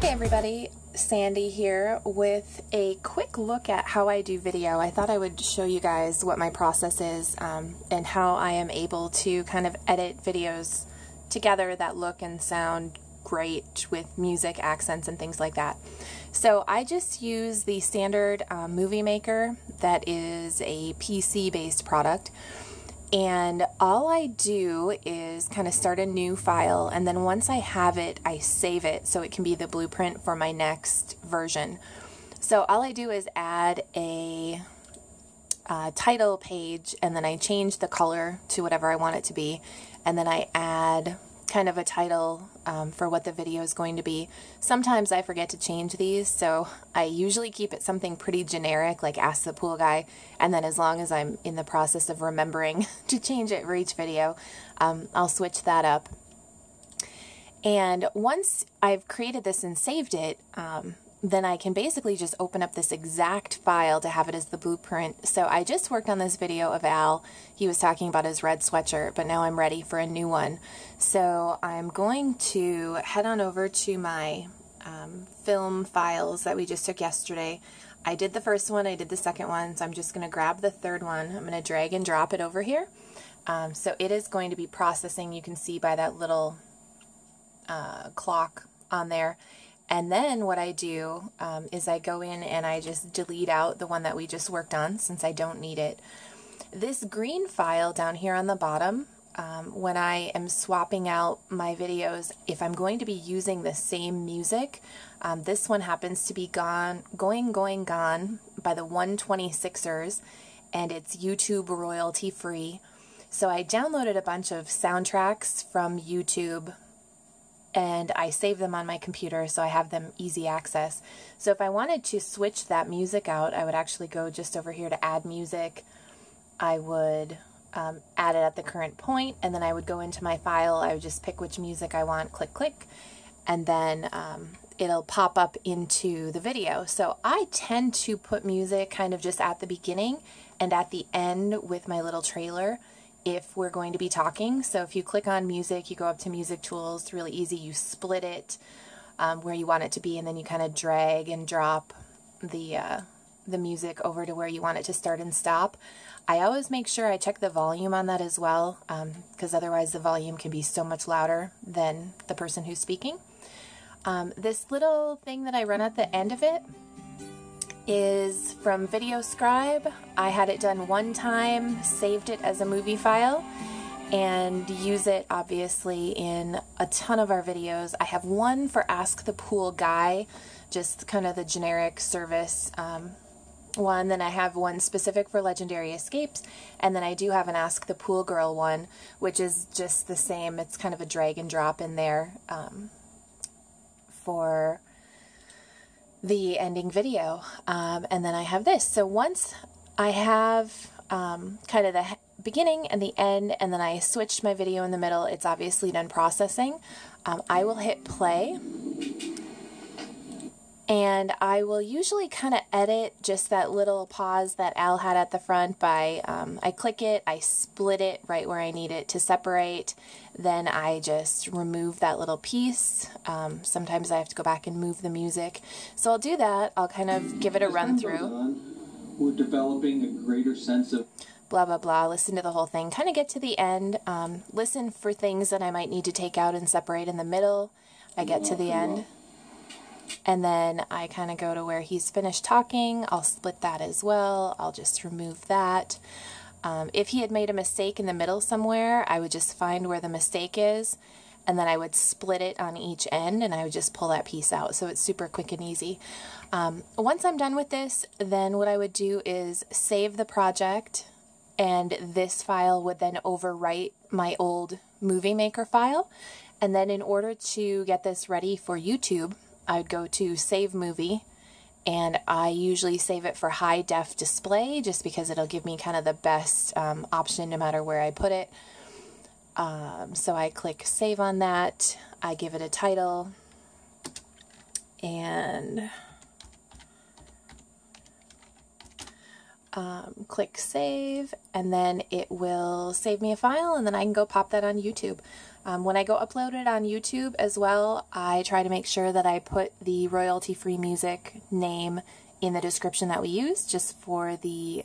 Hey everybody, Sandy here with a quick look at how I do video. I thought I would show you guys what my process is and how I am able to kind of edit videos together that look and sound great with music, accents, and things like that. So I just use the standard movie maker that is a PC-based product. And all I do is kind of start a new file, and then once I have it, I save it so it can be the blueprint for my next version. So all I do is add a title page, and then I change the color to whatever I want it to be, and then I add kind of a title for what the video is going to be. Sometimes I forget to change these, so I usually keep it something pretty generic, like Ask the Pool Guy, and then as long as I'm in the process of remembering to change it for each video, I'll switch that up. And once I've created this and saved it, then I can basically just open up this exact file to have it as the blueprint. So I just worked on this video of Al. He was talking about his red sweatshirt, but now I'm ready for a new one. So I'm going to head on over to my film files that we just took yesterday. I did the first one, I did the second one, so I'm just going to grab the third one. I'm going to drag and drop it over here. So it is going to be processing, you can see by that little clock on there. And then what I do is I go in and I just delete out the one that we just worked on since I don't need it. This green file down here on the bottom, when I am swapping out my videos, if I'm going to be using the same music, this one happens to be Gone by the 126ers, and it's YouTube royalty free. So I downloaded a bunch of soundtracks from YouTube and I save them on my computer so I have them easy access. So if I wanted to switch that music out, I would actually go just over here to add music. I would add it at the current point, and then I would go into my file. I would just pick which music I want, click, click, and then it'll pop up into the video. So I tend to put music kind of just at the beginning and at the end with my little trailer if we're going to be talking. So if you click on music, you go up to music tools, it's really easy. You split it where you want it to be, and then you kind of drag and drop the music over to where you want it to start and stop. I always make sure I check the volume on that as well, because otherwise the volume can be so much louder than the person who's speaking. This little thing that I run at the end of it is from VideoScribe. I had it done one time, saved it as a movie file, and use it obviously in a ton of our videos. I have one for Ask the Pool Guy, just kind of the generic service one. Then I have one specific for Legendary Escapes, and then I do have an Ask the Pool Girl one, which is just the same. It's kind of a drag and drop in there for the ending video. And then I have this. So once I have kind of the beginning and the end, and then I switched my video in the middle, it's obviously done processing. I will hit play, and I will usually kind of edit just that little pause that Al had at the front by, I click it, I split it right where I need it to separate, then I just remove that little piece. Sometimes I have to go back and move the music. So I'll do that, I'll kind of give it a run through. We're developing a greater sense of blah, blah, blah, listen to the whole thing, kind of get to the end, listen for things that I might need to take out and separate in the middle. I get to the end. And then I kind of go to where he's finished talking. I'll split that as well. I'll just remove that. If he had made a mistake in the middle somewhere, I would just find where the mistake is, and then I would split it on each end, and I would just pull that piece out. So it's super quick and easy. Once I'm done with this, then what I would do is save the project, and this file would then overwrite my old Movie Maker file. And then in order to get this ready for YouTube, I'd go to Save Movie, and I usually save it for high def display just because it'll give me kind of the best option no matter where I put it. So I click save on that, I give it a title, and click save, and then it will save me a file, and then I can go pop that on YouTube. When I go upload it on YouTube as well, I try to make sure that I put the royalty-free music name in the description that we use, just for the,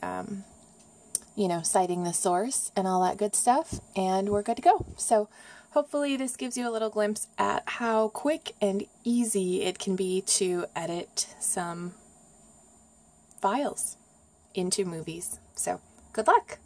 you know, citing the source and all that good stuff, and we're good to go. So hopefully this gives you a little glimpse at how quick and easy it can be to edit some files into movies. So good luck!